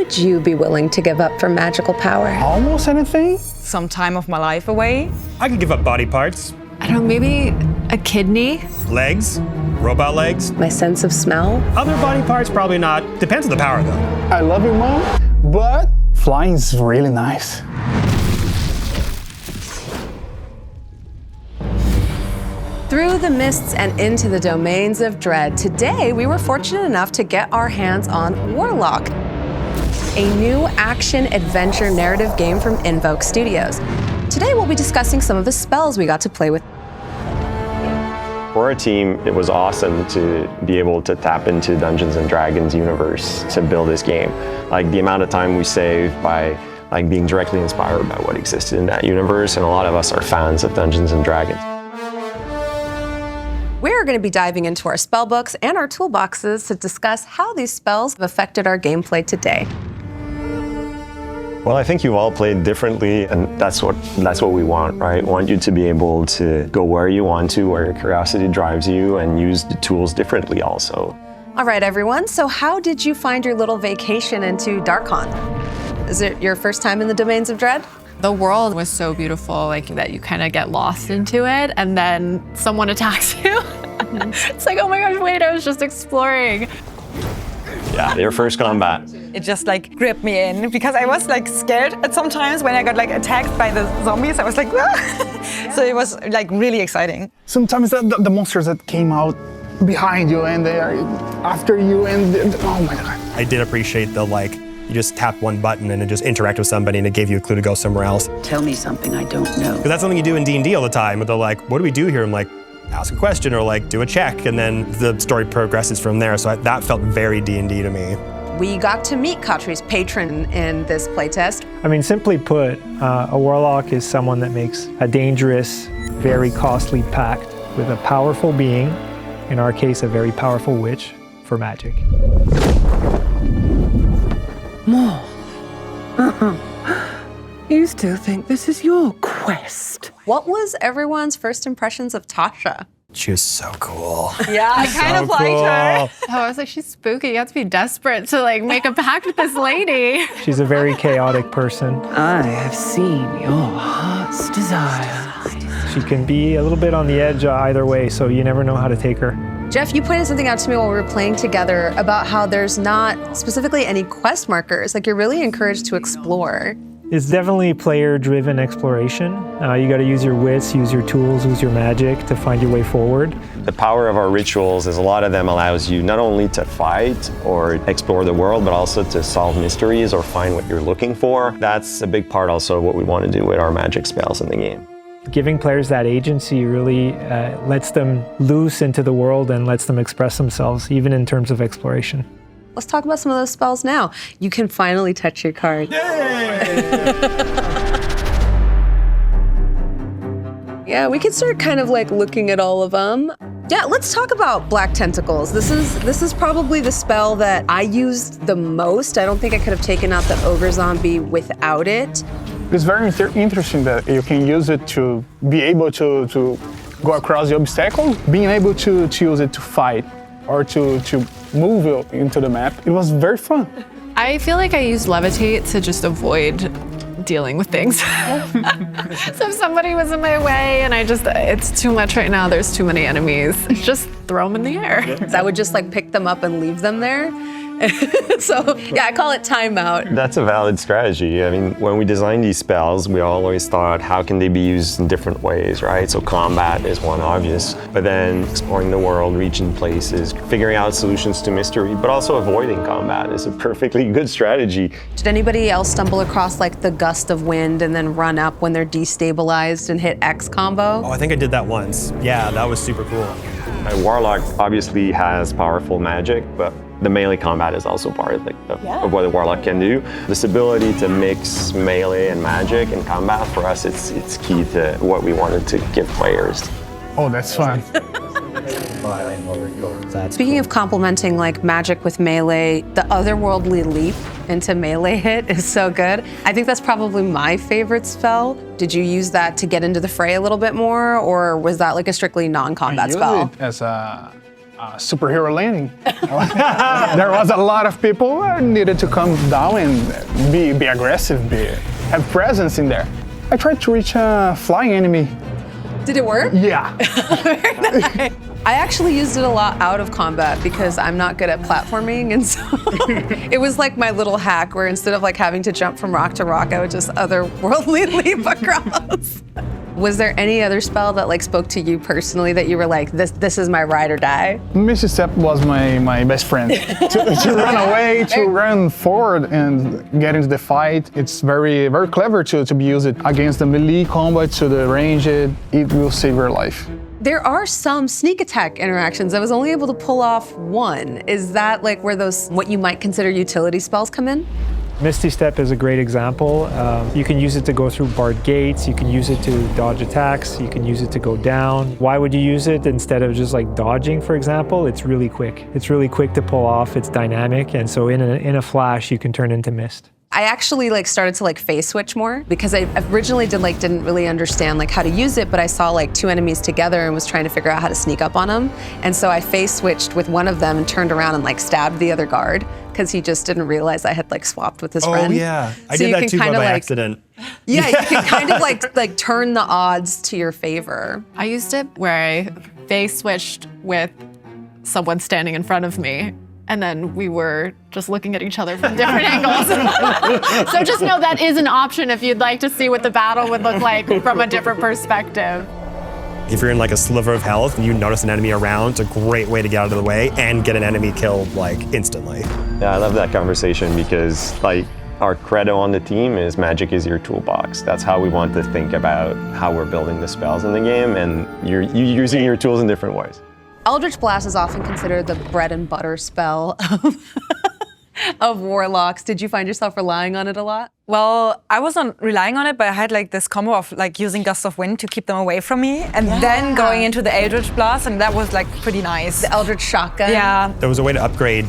would you be willing to give up for magical power? Almost anything. Some time of my life away. I could give up body parts. I don't know, maybe a kidney? Legs, robot legs. My sense of smell? Other body parts, probably not. Depends on the power, though. I love you, Mom, but flying is really nice. Through the mists and into the domains of dread, today we were fortunate enough to get our hands on Warlock, a new action-adventure narrative game from Invoke Studios. Today we'll be discussing some of the spells we got to play with. For our team, it was awesome to be able to tap into Dungeons & Dragons universe to build this game. Like the amount of time we saved by being directly inspired by what existed in that universe, and a lot of us are fans of Dungeons & Dragons. We're going to be diving into our spell books and our toolboxes to discuss how these spells have affected our gameplay today. Well, I think you've all played differently, and that's what we want, right? We want you to be able to go where you want to, where your curiosity drives you, and use the tools differently also. All right, everyone, so how did you find your little vacation into Darkon? Is it your first time in the Domains of Dread? The world was so beautiful, like that you kind of get lost into it, and then someone attacks you. It's like, oh my gosh, wait, I was just exploring. Yeah, your first combat. It just like gripped me in because I was like scared at some times when I got like attacked by the zombies. I was like, ah! So it was like really exciting. Sometimes the monsters that came out behind you and they are after you and oh my God. I did appreciate the you just tapped one button and it just interacted with somebody and it gave you a clue to go somewhere else. Tell me something I don't know. Because that's something you do in D&D all the time. But they're like, what do we do here? I'm like, ask a question or do a check, and then the story progresses from there. So that felt very D&D to me. We got to meet Kaatri's patron in this playtest. I mean, simply put, a warlock is someone that makes a dangerous, very costly pact with a powerful being, in our case, a very powerful witch, for magic. More. You still think this is your quest? What was everyone's first impressions of Tasha? She was so cool. Yeah, I kind of liked her. Oh, I was like, she's spooky. You have to be desperate to make a pact with this lady. She's a very chaotic person. I have seen your heart's desire. She can be a little bit on the edge either way, so you never know how to take her. Jeff, you pointed something out to me while we were playing together about how there's not specifically any quest markers. You're really encouraged to explore. It's definitely player-driven exploration. You got to use your wits, use your tools, use your magic to find your way forward. The power of our rituals is a lot of them allows you not only to fight or explore the world, but also to solve mysteries or find what you're looking for. That's a big part also of what we want to do with our magic spells in the game. Giving players that agency really lets them loose into the world and lets them express themselves, even in terms of exploration. Let's talk about some of those spells now. You can finally touch your card. Yeah, we can start kind of looking at all of them. Yeah, let's talk about Black Tentacles. This is probably the spell that I used the most. I don't think I could have taken out the Ogre Zombie without it. It's very interesting that you can use it to be able to go across the obstacle, being able to use it to fight or to move into the map. It was very fun. I feel like I used Levitate to just avoid dealing with things. So if somebody was in my way and it's too much right now, there's too many enemies, just throw them in the air. I would just pick them up and leave them there. So yeah, I call it timeout. That's a valid strategy. I mean, when we designed these spells, we always thought, how can they be used in different ways, right? So combat is one obvious, but then exploring the world, reaching places, figuring out solutions to mystery, but also avoiding combat is a perfectly good strategy. Did anybody else stumble across the gust of wind and then run up when they're destabilized and hit X combo? Oh, I think I did that once. Yeah, that was super cool. A warlock obviously has powerful magic, but the melee combat is also part of what a warlock can do. This ability to mix melee and magic in combat, for us, it's key to what we wanted to give players. Oh, that's fun. Speaking of complementing magic with melee, the otherworldly leap into melee hit is so good. I think that's probably my favorite spell. Did you use that to get into the fray a little bit more, or was that a strictly non-combat spell? Use it as a superhero landing. There was a lot of people who needed to come down and be aggressive, have presence in there. I tried to reach a flying enemy. Did it work? Yeah. I actually used it a lot out of combat because I'm not good at platforming, and so it was like my little hack where instead of like having to jump from rock to rock, I would just otherworldly leap across. Was there any other spell that like spoke to you personally that you were like, this is my ride or die? Misty Step was my best friend. to run away, to run forward and get into the fight. It's very, very clever to be used against the melee combat, to the ranged. It will save your life. There are some sneak attack interactions. I was only able to pull off one. Is that like where those, what you might consider utility spells come in? Misty Step is a great example. You can use it to go through barred gates, you can use it to dodge attacks, you can use it to go down. Why would you use it instead of just like dodging, for example? It's really quick. It's really quick to pull off, it's dynamic, and so in a flash you can turn into mist. I actually like started to like phase switch more because I originally didn't really understand like how to use it, but I saw like two enemies together and was trying to figure out how to sneak up on them. And so I phase switched with one of them and turned around and like stabbed the other guard because he just didn't realize I had like swapped with his friend. Oh yeah, I So did you that can too kinda, by like- accident. Yeah, you can kind of like turn the odds to your favor. I used it where I phase switched with someone standing in front of me, and then we were just looking at each other from different angles. So just know that is an option if you'd like to see what the battle would look like from a different perspective. If you're in like a sliver of health and you notice an enemy around, it's a great way to get out of the way and get an enemy killed like instantly. Yeah, I love that conversation because like our credo on the team is magic is your toolbox. That's how we want to think about how we're building the spells in the game, and you're using your tools in different ways. Eldritch Blast is often considered the bread and butter spell of warlocks. Did you find yourself relying on it a lot? Well, I wasn't relying on it, but I had like this combo of like using gusts of wind to keep them away from me, and then going into the Eldritch Blast, and that was like pretty nice. The Eldritch Shotgun. Yeah. There was a way to upgrade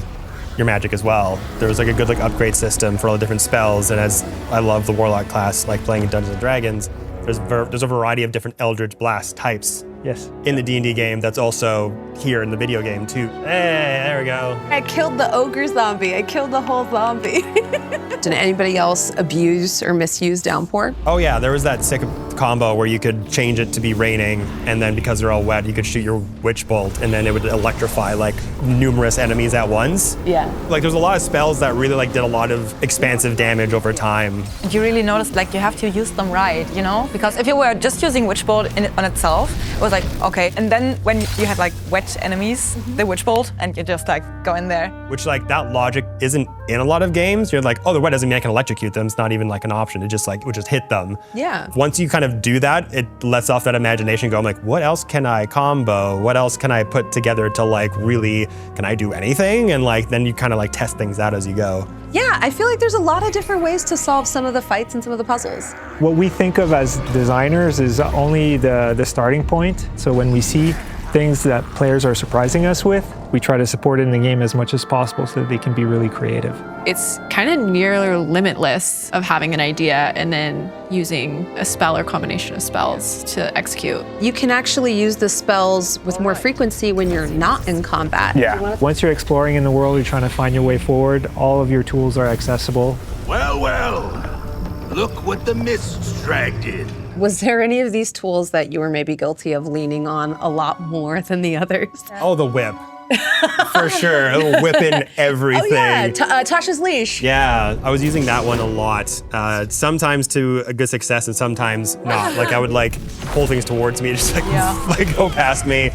your magic as well. There was like a good like upgrade system for all the different spells, and as I love the Warlock class, like playing in Dungeons & Dragons, there's a variety of different Eldritch Blast types. Yes. In the D&D game, that's also here in the video game too. Hey, there we go. I killed the ogre zombie. I killed the whole zombie. Did anybody else abuse or misuse Downpour? Oh yeah, there was that sick combo where you could change it to be raining, and then because they're all wet, you could shoot your witch bolt, and then it would electrify like numerous enemies at once. Yeah. Like there's a lot of spells that really like did a lot of expansive damage over time. You really noticed like you have to use them right, you know? Because if you were just using Witch Bolt on itself, it was like, okay. And then when you had like wet enemies, the Witch Bolt, and you just like go in there. Which like that logic isn't in a lot of games. You're like, oh, the wet doesn't mean I can electrocute them. It's not even like an option. It just like would just hit them. Yeah. Once you kind of do that, it lets off that imagination go, I'm like, what else can I combo? What else can I put together to like really, can I do anything? And like, then you kind of like test things out as you go. Yeah, I feel like there's a lot of different ways to solve some of the fights and some of the puzzles. What we think of as designers is only the starting point. So when we see things that players are surprising us with, we try to support it in the game as much as possible so that they can be really creative. It's kind of near limitless of having an idea and then using a spell or combination of spells to execute. You can actually use the spells with more frequency when you're not in combat. Yeah. Once you're exploring in the world, you're trying to find your way forward, all of your tools are accessible. Well, well, look what the mists dragged in. Was there any of these tools that you were maybe guilty of leaning on a lot more than the others? Oh, the whip. For sure, it'll whip in everything. Oh yeah, Tasha's leash. Yeah, I was using that one a lot. Sometimes to a good success and sometimes not. Like I would like pull things towards me, just like, like go past me,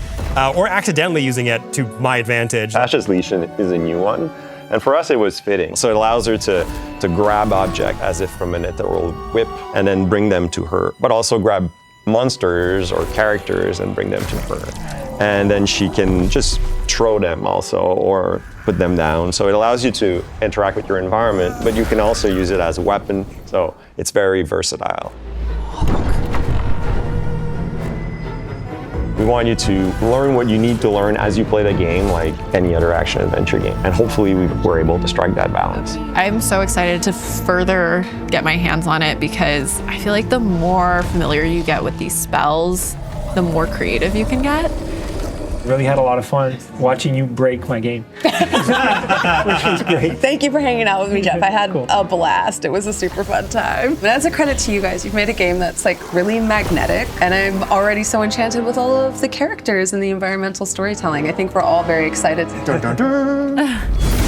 or accidentally using it to my advantage. Tasha's leash is a new one, and for us it was fitting. So it allows her to grab object as if from an ethereal whip and then bring them to her, but also grab monsters or characters and bring them to her. And then she can just throw them also or put them down. So it allows you to interact with your environment, but you can also use it as a weapon. So it's very versatile. We want you to learn what you need to learn as you play the game, like any other action adventure game. And hopefully we're able to strike that balance. I'm so excited to further get my hands on it because I feel like the more familiar you get with these spells, the more creative you can get. Really had a lot of fun watching you break my game. Which is great. Thank you for hanging out with me, Jeff. I had a blast. It was a super fun time. But as a credit to you guys, you've made a game that's like really magnetic, and I'm already so enchanted with all of the characters and the environmental storytelling. I think we're all very excited. Dun, dun, dun.